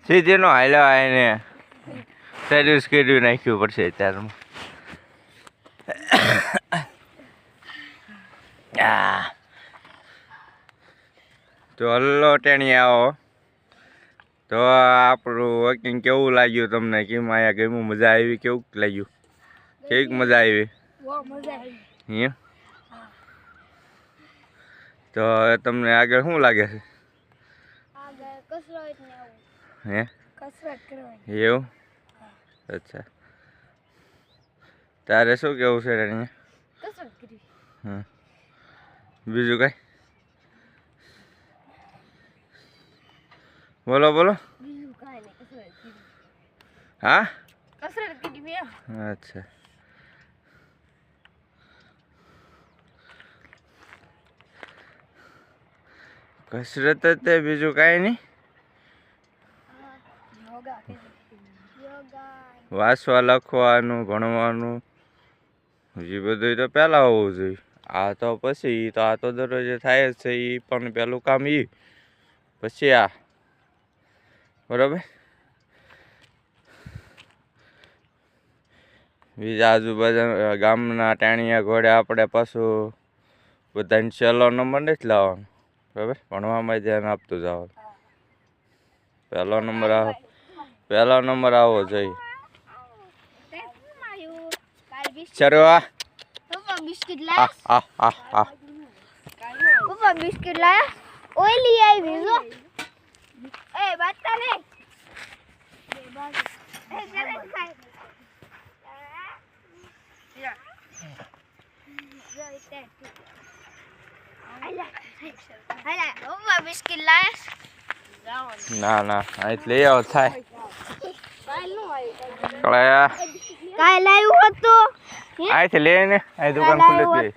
સીધી નો હાલ્યો આને સર્વિસ કરી નાખ્યું પડશે અત્યારમાં. તો હલ્લો ટેણી આવો. તો આપણું વોકિંગ કેવું લાગ્યું તમને? કેમ આયા ગમ્યું? મજા આવી? કેવું લાગ્યું? કેવીક મજા આવી? હે તો તમને આગળ શું લાગે છે? હે એવું? અચ્છા, તારે શું કેવું છે રાણી? હા, બીજું કઈ બોલો બોલો. હા, અચ્છા. કસરત તે બીજું કાંઈ નહીં. વાંચવા લખવાનું ભણવાનું એ બધું તો પહેલાં હોવું જોઈએ. આ તો પછી તો આ તો દરરોજ થાય જ છે. એ પણ પહેલું કામ એ, પછી આ. બરાબર. બીજા આજુબાજુ ગામના ટાણિયા ઘોડે આપણે પાછું બધાને છેલ્લો નંબર નથી લાવવાનો. બરાબર, ભણવામાં ધ્યાન આપતું જવાનું. પહેલો નંબર આવવો જોઈએ. ચરવા બિસ્કિટ લાયા ઓઈલી આવી જો એ બાતા ને એ જરે ખાય હાલા બિસ્કિટ લાયા. ના ના એટલે લઈ આવો થાય. કળાયા કાઈ લાવ્યું હતું આથી લઈને આ દુકાન ખુલ્લી હતી.